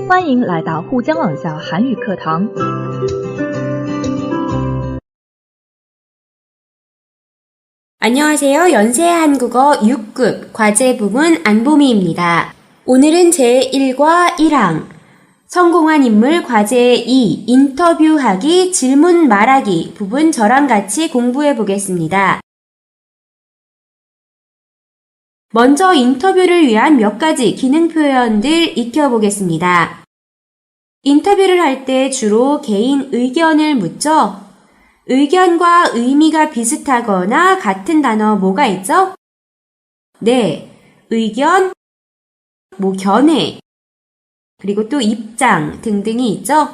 欢迎来到沪江网校韩语课堂。 안녕하세요. 연세 한국어 6급 과제 부문 안보미입니다. 오늘은 제1과 1항 성공한 인물 과제 2 인터뷰하기 질문 말하기 부분 저랑 같이 공부해 보겠습니다. 먼저 인터뷰를 위한 몇 가지 기능 표현들 익혀보겠습니다. 인터뷰를 할 때 주로 개인 의견을 묻죠. 의견과 의미가 비슷하거나 같은 단어 뭐가 있죠? 네, 의견, 견해, 그리고 또 입장 등등이 있죠.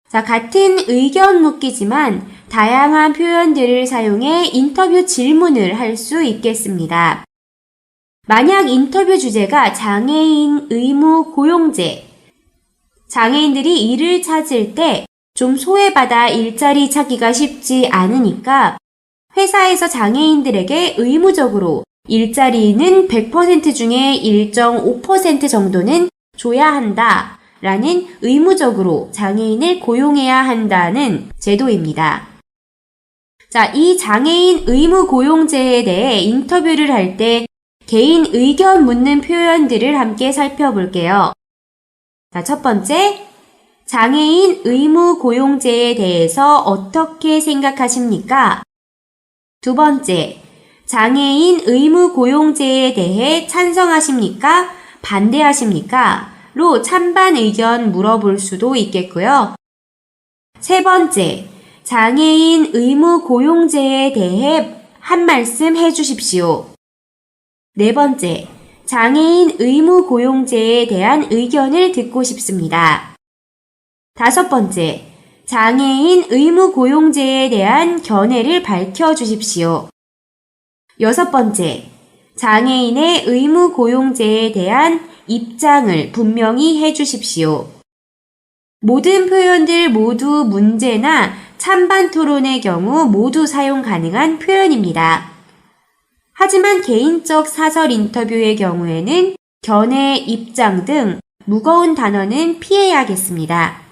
자, 같은 의견 묻기지만 다양한 표현들을 사용해 인터뷰 질문을 할 수 있겠습니다. 만약 인터뷰 주제가 장애인 의무 고용제, 장애인들이 일을 찾을 때 좀 소외받아 일자리 찾기가 쉽지 않으니까 회사에서 장애인들에게 의무적으로 일자리는 100% 중에 일정 5% 정도는 줘야 한다 라는 의무적으로 장애인을 고용해야 한다는 제도입니다. 자, 이 장애인 의무 고용제에 대해 인터뷰를 할 때 개인 의견 묻는 표현들을 함께 살펴볼게요. 자, 첫 번째, 장애인 의무 고용제에 대해서 어떻게 생각하십니까? 두 번째, 장애인 의무 고용제에 대해 찬성하십니까? 반대하십니까? 로 찬반 의견 물어볼 수도 있겠고요. 세 번째, 장애인 의무 고용제에 대해 한 말씀 해주십시오. 네 번째, 장애인 의무 고용제에 대한 의견을 듣고 싶습니다. 다섯 번째, 장애인 의무 고용제에 대한 견해를 밝혀주십시오. 여섯 번째, 장애인의 의무 고용제에 대한 입장을 분명히 해주십시오. 모든 표현들 모두 문제나 찬반 토론의 경우 모두 사용 가능한 표현입니다. 하지만 개인적 사설 인터뷰의 경우에는 견해, 입장 등 무거운 단어는 피해야겠습니다.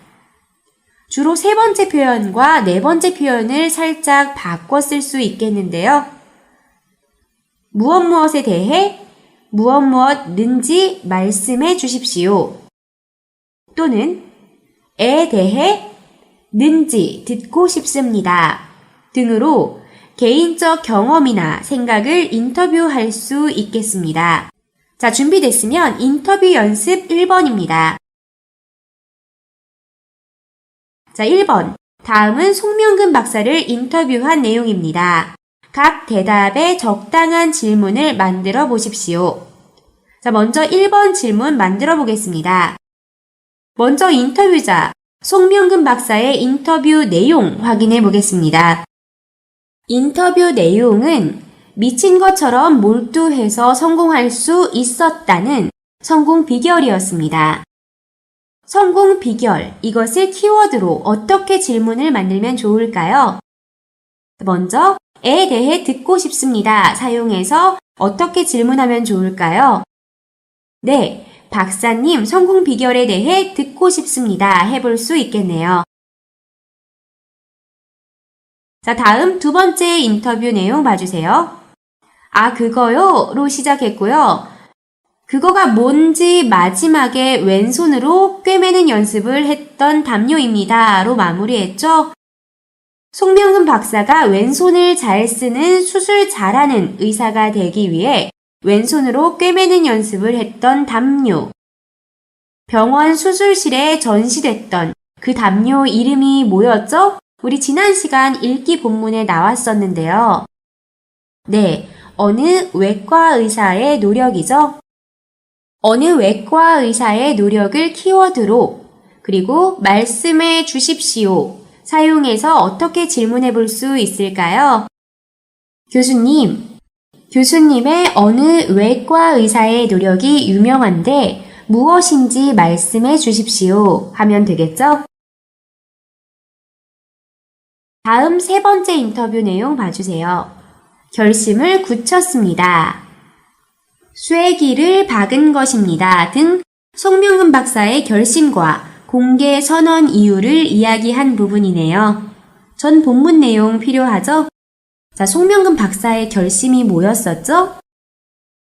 주로 세 번째 표현과 네 번째 표현을 살짝 바꿔 쓸 수 있겠는데요. 무엇에 대해 무엇는지 말씀해 주십시오. 또는 에 대해 는지 듣고 싶습니다. 등으로 개인적 경험이나 생각을 인터뷰할 수 있겠습니다. 자, 준비됐으면 인터뷰 연습 1번입니다. 자, 1번. 다음은 송명근 박사를 인터뷰한 내용입니다. 각 대답에 적당한 질문을 만들어 보십시오. 자, 먼저 1번 질문 만들어 보겠습니다. 먼저 인터뷰자 송명근 박사의 인터뷰 내용 확인해 보겠습니다. 인터뷰 내용은 미친 것처럼 몰두해서 성공할 수 있었다는 성공 비결이었습니다. 성공 비결, 이것을 키워드로 어떻게 질문을 만들면 좋을까요? 먼저 에 대해 듣고 싶습니다. 사용해서 어떻게 질문하면 좋을까요? 네, 박사님 성공 비결에 대해 듣고 싶습니다. 해볼 수 있겠네요. 자, 다음 두 번째 인터뷰 내용 봐주세요. 아, 그거요? 로 시작했고요. 그거가 뭔지 마지막에 왼손으로 꿰매는 연습을 했던 담요입니다. 로 마무리했죠. 송명근 박사가 왼손을 잘 쓰는 수술 잘하는 의사가 되기 위해 왼손으로 꿰매는 연습을 했던 담요. 병원 수술실에 전시됐던 그 담요 이름이 뭐였죠? 우리 지난 시간 읽기 본문에 나왔었는데요. 네, 어느 외과 의사의 노력이죠. 어느 외과 의사의 노력을 키워드로 그리고 말씀해 주십시오. 사용해서 어떻게 질문해 볼 수 있을까요? 교수님의 어느 외과 의사의 노력이 유명한데 무엇인지 말씀해 주십시오. 하면 되겠죠? 다음 세 번째 인터뷰 내용 봐주세요. 결심을 굳혔습니다. 쐐기를 박은 것입니다. 등 송명근 박사의 결심과 공개 선언 이유를 이야기한 부분이네요. 전 본문 내용 필요하죠? 자, 송명근 박사의 결심이 뭐였었죠?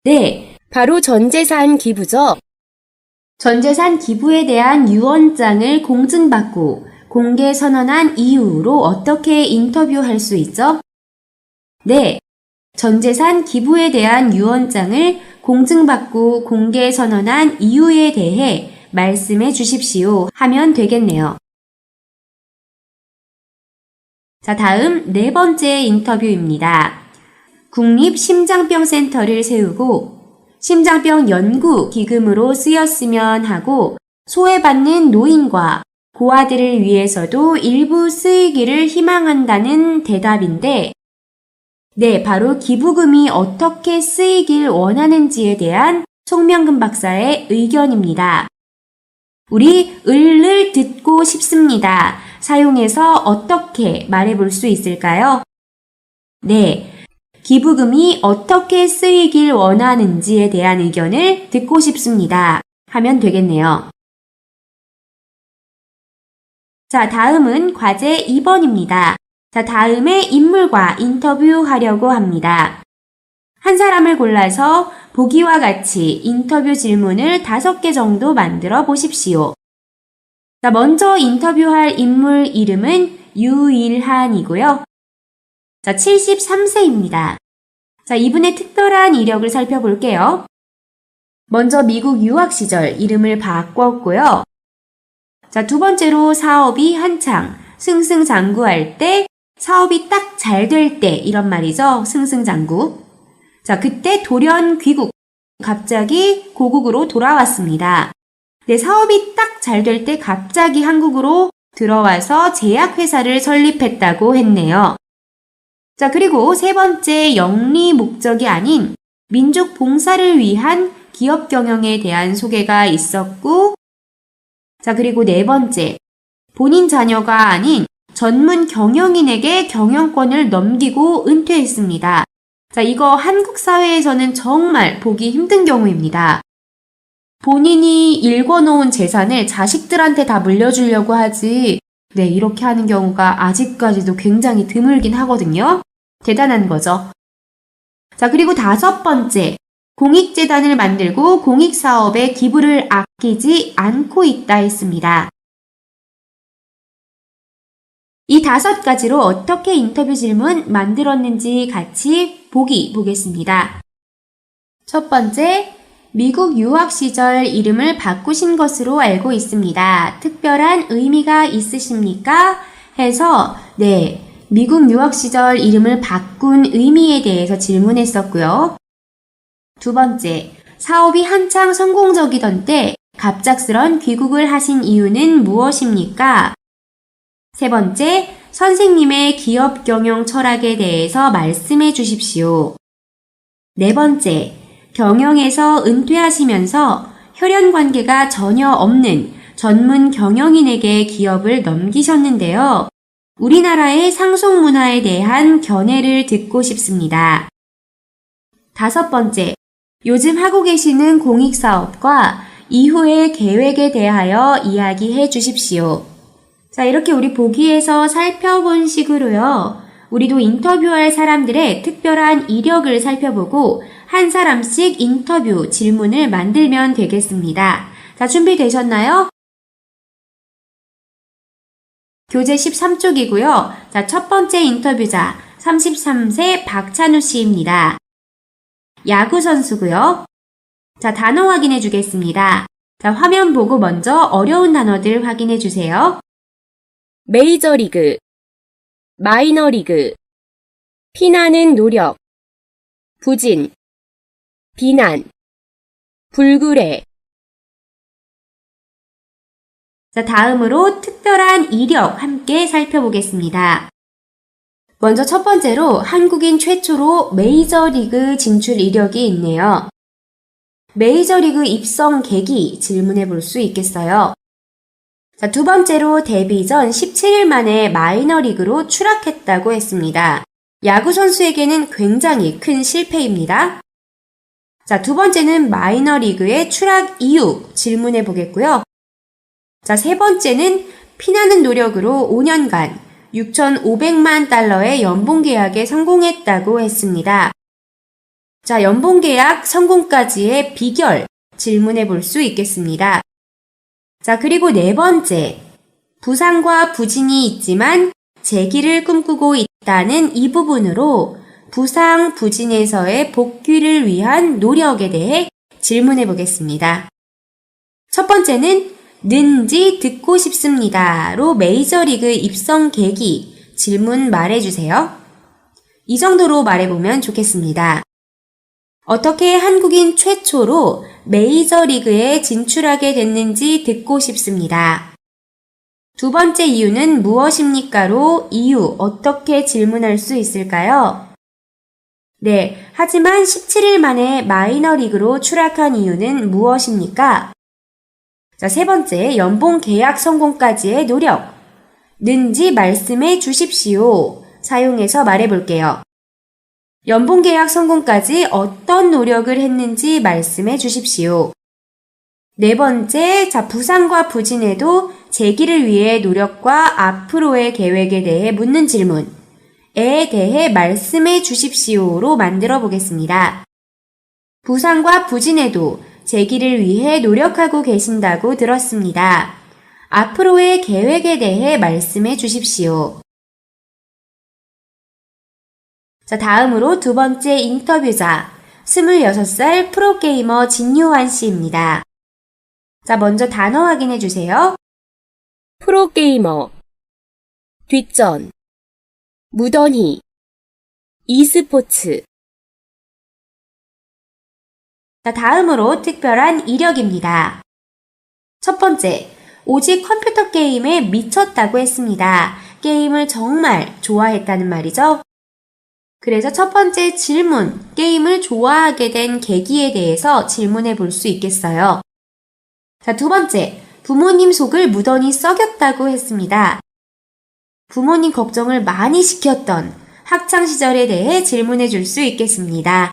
네, 바로 전재산 기부죠. 전재산 기부에 대한 유언장을 공증받고 공개 선언한 이유로 어떻게 인터뷰할 수 있죠? 네, 전재산 기부에 대한 유언장을 공증받고 공개 선언한 이유에 대해 말씀해 주십시오 하면 되겠네요. 자, 다음 네 번째 인터뷰입니다. 국립심장병센터를 세우고 심장병 연구 기금으로 쓰였으면 하고 소외받는 노인과 고아들을 위해서도 일부 쓰이기를 희망한다는 대답인데, 네, 바로 기부금이 어떻게 쓰이길 원하는지에 대한 송명근 박사의 의견입니다. 우리 을을 듣고 싶습니다. 사용해서 어떻게 말해볼 수 있을까요? 네, 기부금이 어떻게 쓰이길 원하는지에 대한 의견을 듣고 싶습니다 하면 되겠네요. 자, 다음은 과제 2번입니다. 자, 다음에 인물과 인터뷰하려고 합니다. 한 사람을 골라서 보기와 같이 인터뷰 질문을 5개 정도 만들어 보십시오. 자, 먼저 인터뷰할 인물 이름은 유일한이고요. 자, 73세입니다. 자, 이분의 특별한 이력을 살펴볼게요. 먼저 미국 유학 시절 이름을 바꿨고요. 자, 두 번째로 사업이 한창 승승장구할 때, 사업이 딱 잘 될 때 이런 말이죠. 승승장구. 자, 그때 돌연 귀국, 갑자기 고국으로 돌아왔습니다. 네, 사업이 딱 잘 될 때 갑자기 한국으로 들어와서 제약회사를 설립했다고 했네요. 자, 그리고 세 번째 영리 목적이 아닌 민족 봉사를 위한 기업 경영에 대한 소개가 있었고, 자, 그리고 네 번째, 본인 자녀가 아닌 전문 경영인에게 경영권을 넘기고 은퇴했습니다. 자, 이거 한국 사회에서는 정말 보기 힘든 경우입니다. 본인이 일궈놓은 재산을 자식들한테 다 물려주려고 하지, 네, 이렇게 하는 경우가 아직까지도 굉장히 드물긴 하거든요. 대단한 거죠. 자, 그리고 5번째, 공익재단을 만들고 공익사업에 기부를 아끼지 않고 있다 했습니다. 이 5가지로 어떻게 인터뷰 질문 만들었는지 같이 보겠습니다. 첫 번째, 미국 유학 시절 이름을 바꾸신 것으로 알고 있습니다. 특별한 의미가 있으십니까? 해서, 네, 미국 유학 시절 이름을 바꾼 의미에 대해서 질문했었고요. 두 번째, 사업이 한창 성공적이던 때 갑작스런 귀국을 하신 이유는 무엇입니까? 세 번째, 선생님의 기업 경영 철학에 대해서 말씀해 주십시오. 네 번째, 경영에서 은퇴하시면서 혈연 관계가 전혀 없는 전문 경영인에게 기업을 넘기셨는데요. 우리나라의 상속 문화에 대한 견해를 듣고 싶습니다. 5번째, 요즘 하고 계시는 공익사업과 이후의 계획에 대하여 이야기해 주십시오. 자, 이렇게 우리 보기에서 살펴본 식으로요. 우리도 인터뷰할 사람들의 특별한 이력을 살펴보고 한 사람씩 인터뷰 질문을 만들면 되겠습니다. 자, 준비되셨나요? 교재 13쪽이고요. 자, 첫 번째 인터뷰자 33세 박찬우 씨입니다. 야구 선수고요. 자, 단어 확인해 주겠습니다. 자, 화면 보고 먼저 어려운 단어들 확인해 주세요. 메이저리그, 마이너리그, 피나는 노력, 부진, 비난, 불굴해. 자, 다음으로 특별한 이력 함께 살펴보겠습니다. 먼저 첫 번째로 한국인 최초로 메이저리그 진출 이력이 있네요. 메이저리그 입성 계기 질문해 볼 수 있겠어요. 자, 두 번째로 데뷔 전 17일 만에 마이너리그로 추락했다고 했습니다. 야구 선수에게는 굉장히 큰 실패입니다. 자, 두 번째는 마이너리그의 추락 이유 질문해 보겠고요. 자, 세 번째는 피나는 노력으로 5년간 6,500만 달러의 연봉 계약에 성공했다고 했습니다. 자, 연봉 계약 성공까지의 비결 질문해 볼 수 있겠습니다. 자, 그리고 네 번째, 부상과 부진이 있지만 재기를 꿈꾸고 있다는 이 부분으로 부상, 부진에서의 복귀를 위한 노력에 대해 질문해 보겠습니다. 첫 번째는 는지 듣고 싶습니다로 메이저리그 입성 계기 질문 말해주세요. 이 정도로 말해보면 좋겠습니다. 어떻게 한국인 최초로 메이저리그에 진출하게 됐는지 듣고 싶습니다. 두 번째 이유는 무엇입니까로 이유 어떻게 질문할 수 있을까요? 네, 하지만 17일 만에 마이너리그로 추락한 이유는 무엇입니까? 자, 세 번째, 연봉 계약 성공까지의 노력. 는지 말씀해 주십시오. 사용해서 말해볼게요. 연봉 계약 성공까지 어떤 노력을 했는지 말씀해 주십시오. 네 번째, 자, 부상과 부진에도 재기를 위해 노력과 앞으로의 계획에 대해 묻는 질문에 대해 말씀해 주십시오로 만들어 보겠습니다. 부상과 부진에도 재기를 위해 노력하고 계신다고 들었습니다. 앞으로의 계획에 대해 말씀해 주십시오. 자, 다음으로 두 번째 인터뷰자, 26살 프로게이머 진요한 씨입니다. 자, 먼저 단어 확인해 주세요. 프로게이머, 뒷전, 무던히, e스포츠. 자, 다음으로 특별한 이력입니다. 첫 번째, 오직 컴퓨터 게임에 미쳤다고 했습니다. 게임을 정말 좋아했다는 말이죠. 그래서 첫 번째 질문, 게임을 좋아하게 된 계기에 대해서 질문해 볼 수 있겠어요. 자, 두 번째, 부모님 속을 무던히 썩였다고 했습니다. 부모님 걱정을 많이 시켰던 학창시절에 대해 질문해 줄 수 있겠습니다.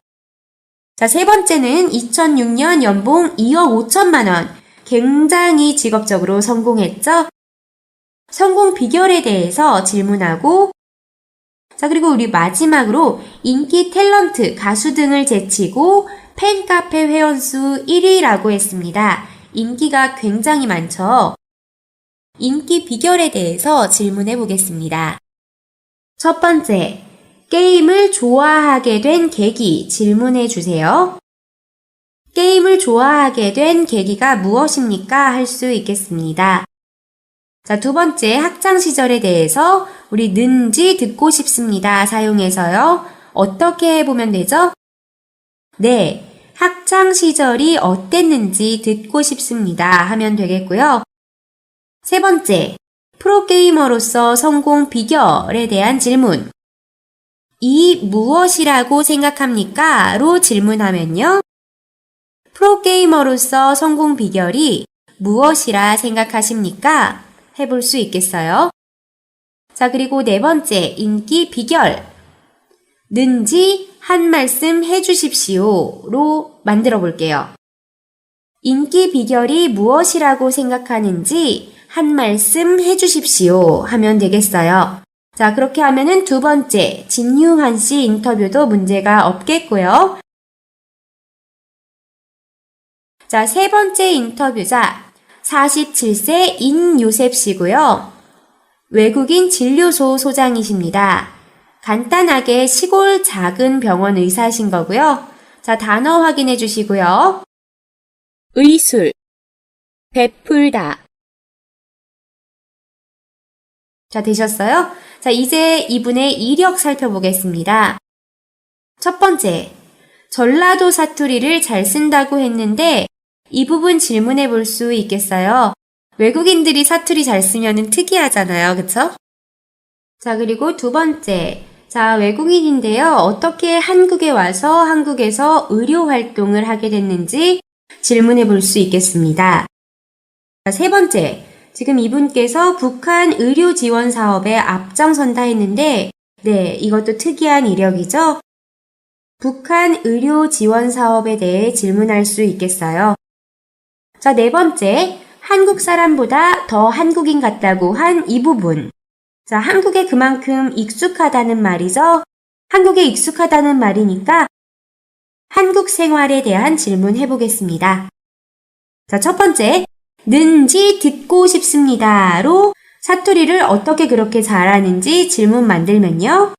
자, 세 번째는 2006년 연봉 2억 5천만 원. 굉장히 직업적으로 성공했죠? 성공 비결에 대해서 질문하고, 자, 그리고 우리 마지막으로 인기 탤런트, 가수 등을 제치고 팬카페 회원수 1위라고 했습니다. 인기가 굉장히 많죠? 인기 비결에 대해서 질문해 보겠습니다. 첫 번째, 게임을 좋아하게 된 계기 질문해 주세요. 게임을 좋아하게 된 계기가 무엇입니까? 할 수 있겠습니다. 자, 두 번째, 학창시절에 대해서 우리 는지 듣고 싶습니다. 사용해서요. 어떻게 해보면 되죠? 네, 학창시절이 어땠는지 듣고 싶습니다. 하면 되겠고요. 세 번째, 프로게이머로서 성공 비결에 대한 질문. 이 무엇이라고 생각합니까? 로 질문하면요. 프로게이머로서 성공 비결이 무엇이라 생각하십니까? 해볼 수 있겠어요? 자, 그리고 네 번째, 인기 비결. 는지 한 말씀 해주십시오로 만들어 볼게요. 인기 비결이 무엇이라고 생각하는지 한 말씀 해주십시오 하면 되겠어요. 자, 그렇게 하면은 두 번째, 진유한 씨 인터뷰도 문제가 없겠고요. 자, 세 번째 인터뷰자, 47세 인요셉 씨고요. 외국인 진료소 소장이십니다. 간단하게 시골 작은 병원 의사신 거고요. 자, 단어 확인해 주시고요. 의술, 베풀다. 자, 되셨어요? 자, 이제 이분의 이력 살펴보겠습니다. 첫 번째, 전라도 사투리를 잘 쓴다고 했는데 이 부분 질문해 볼 수 있겠어요? 외국인들이 사투리 잘 쓰면은 특이하잖아요. 그쵸? 자, 그리고 두 번째, 자, 외국인인데요. 어떻게 한국에 와서 한국에서 의료 활동을 하게 됐는지 질문해 볼 수 있겠습니다. 자, 세 번째, 지금 이분께서 북한 의료 지원 사업에 앞장선다 했는데, 네, 이것도 특이한 이력이죠? 북한 의료 지원 사업에 대해 질문할 수 있겠어요. 자, 네 번째, 한국 사람보다 더 한국인 같다고 한 이 부분. 자, 한국에 그만큼 익숙하다는 말이죠. 한국에 익숙하다는 말이니까 한국 생활에 대한 질문 해보겠습니다. 자, 첫 번째, 는지 듣고 싶습니다로 사투리를 어떻게 그렇게 잘하는지 질문 만들면요.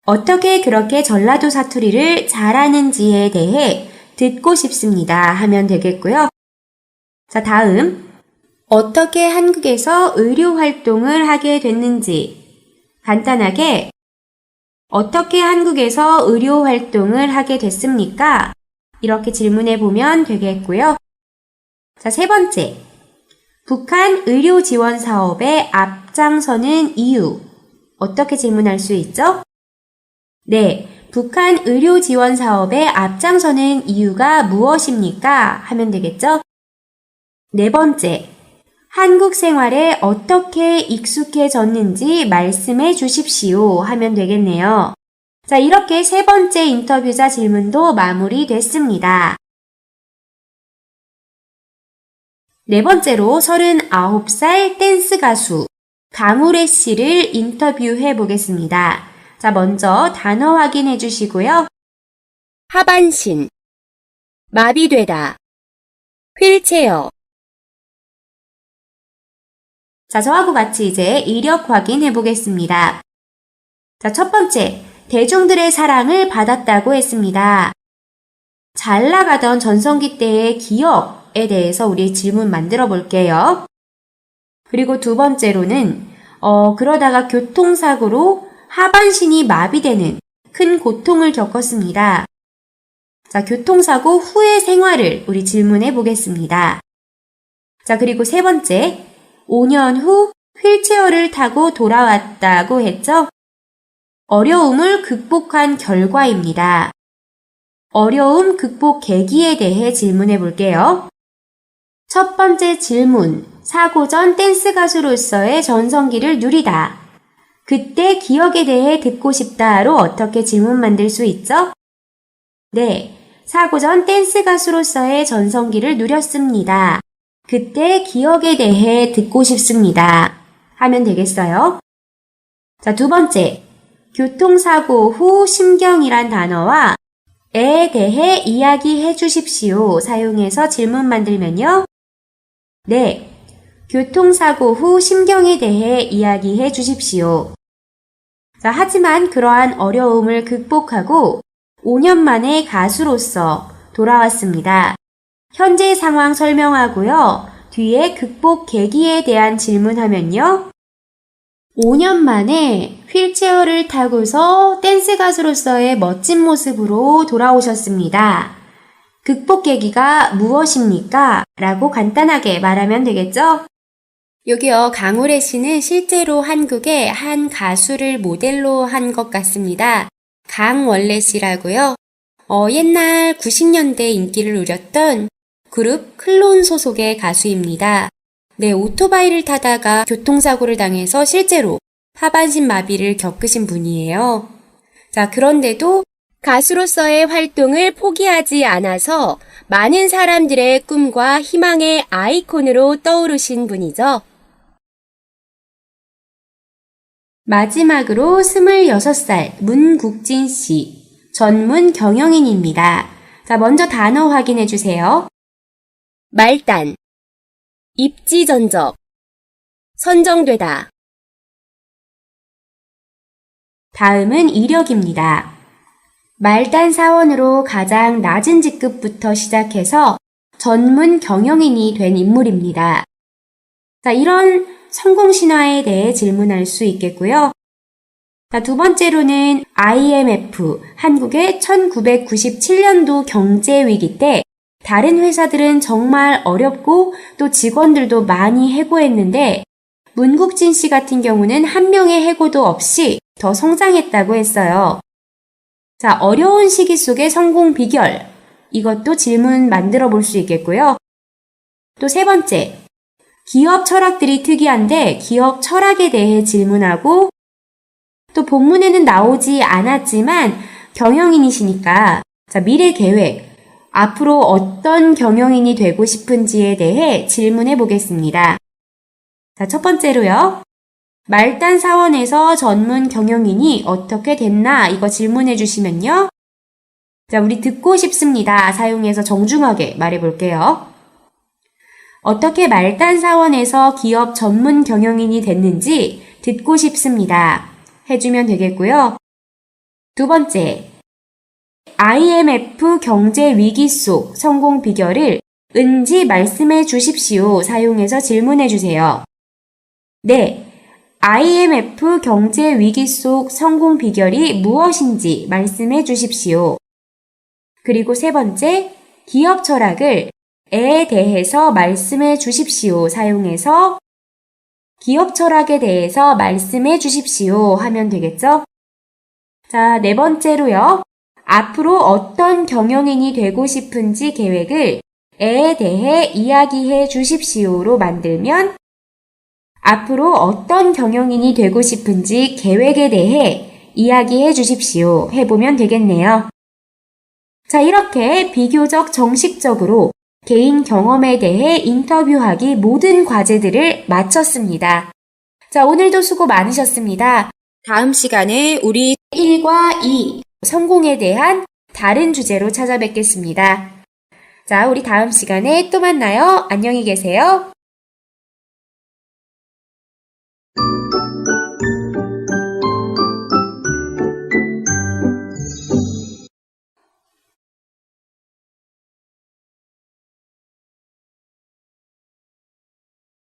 어떻게 그렇게 전라도 사투리를 잘하는지에 대해 듣고 싶습니다 하면 되겠고요. 자, 다음. 어떻게 한국에서 의료 활동을 하게 됐는지. 간단하게 어떻게 한국에서 의료 활동을 하게 됐습니까? 이렇게 질문해 보면 되겠고요. 자, 세 번째. 북한 의료 지원 사업에 앞장서는 이유. 어떻게 질문할 수 있죠? 네, 북한 의료 지원 사업에 앞장서는 이유가 무엇입니까? 하면 되겠죠? 네 번째. 한국 생활에 어떻게 익숙해졌는지 말씀해 주십시오 하면 되겠네요. 자, 이렇게 세 번째 인터뷰자 질문도 마무리됐습니다. 네 번째로 39살 댄스 가수 강우래 씨를 인터뷰해 보겠습니다. 자, 먼저 단어 확인해 주시고요. 하반신, 마비되다, 휠체어, 자, 저하고 같이 이제 이력 확인해 보겠습니다. 자, 첫 번째, 대중들의 사랑을 받았다고 했습니다. 잘 나가던 전성기 때의 기억에 대해서 우리 질문 만들어 볼게요. 그리고 두 번째로는 그러다가 교통사고로 하반신이 마비되는 큰 고통을 겪었습니다. 자, 교통사고 후의 생활을 우리 질문해 보겠습니다. 자, 그리고 세 번째, 5년 후 휠체어를 타고 돌아왔다고 했죠? 어려움을 극복한 결과입니다. 어려움 극복 계기에 대해 질문해 볼게요. 첫 번째 질문, 사고 전 댄스 가수로서의 전성기를 누리다. 그때 기억에 대해 듣고 싶다로 어떻게 질문 만들 수 있죠? 네, 사고 전 댄스 가수로서의 전성기를 누렸습니다. 그때 기억에 대해 듣고 싶습니다 하면 되겠어요. 자, 두 번째, 교통사고 후 심경이란 단어와 에 대해 이야기해 주십시오 사용해서 질문 만들면요. 네, 교통사고 후 심경에 대해 이야기해 주십시오. 자, 하지만 그러한 어려움을 극복하고 5년 만에 가수로서 돌아왔습니다. 현재 상황 설명하고요. 뒤에 극복 계기에 대한 질문하면요. 5년 만에 휠체어를 타고서 댄스 가수로서의 멋진 모습으로 돌아오셨습니다. 극복 계기가 무엇입니까? 라고 간단하게 말하면 되겠죠? 여기요, 강우래 씨는 실제로 한국의 한 가수를 모델로 한 것 같습니다. 강원래 씨라고요. 옛날 90년대 인기를 누렸던 그룹 클론 소속의 가수입니다. 네, 오토바이를 타다가 교통사고를 당해서 실제로 하반신 마비를 겪으신 분이에요. 자, 그런데도 가수로서의 활동을 포기하지 않아서 많은 사람들의 꿈과 희망의 아이콘으로 떠오르신 분이죠. 마지막으로 26살 문국진 씨, 전문 경영인입니다. 자, 먼저 단어 확인해 주세요. 말단, 입지전적, 선정되다, 다음은 이력입니다. 말단 사원으로 가장 낮은 직급부터 시작해서 전문 경영인이 된 인물입니다. 자, 이런 성공 신화에 대해 질문할 수 있겠고요. 자, 두 번째로는 IMF, 한국의 1997년도 경제위기 때 다른 회사들은 정말 어렵고 또 직원들도 많이 해고했는데 문국진 씨 같은 경우는 한 명의 해고도 없이 더 성장했다고 했어요. 자, 어려운 시기 속의 성공 비결. 이것도 질문 만들어 볼 수 있겠고요. 또 세 번째, 기업 철학들이 특이한데 기업 철학에 대해 질문하고 또 본문에는 나오지 않았지만 경영인이시니까 자, 미래 계획, 앞으로 어떤 경영인이 되고 싶은지에 대해 질문해 보겠습니다. 자, 첫 번째로요. 말단 사원에서 전문 경영인이 어떻게 됐나 이거 질문해 주시면요. 자, 우리 듣고 싶습니다. 사용해서 정중하게 말해 볼게요. 어떻게 말단 사원에서 기업 전문 경영인이 됐는지 듣고 싶습니다. 해주면 되겠고요. 두 번째, IMF 경제 위기 속 성공 비결을 은지 말씀해 주십시오. 사용해서 질문해 주세요. 네, IMF 경제 위기 속 성공 비결이 무엇인지 말씀해 주십시오. 그리고 세 번째, 기업 철학을 에 대해서 말씀해 주십시오. 사용해서 기업 철학에 대해서 말씀해 주십시오 하면 되겠죠? 자, 네 번째로요. 앞으로 어떤 경영인이 되고 싶은지 계획을 에 대해 이야기해 주십시오로 만들면 앞으로 어떤 경영인이 되고 싶은지 계획에 대해 이야기해 주십시오 해보면 되겠네요. 자, 이렇게 비교적 정식적으로 개인 경험에 대해 인터뷰하기 모든 과제들을 마쳤습니다. 자, 오늘도 수고 많으셨습니다. 다음 시간에 우리 1과 2 성공에 대한 다른 주제로 찾아뵙겠습니다. 자, 우리 다음 시간에 또 만나요. 안녕히 계세요.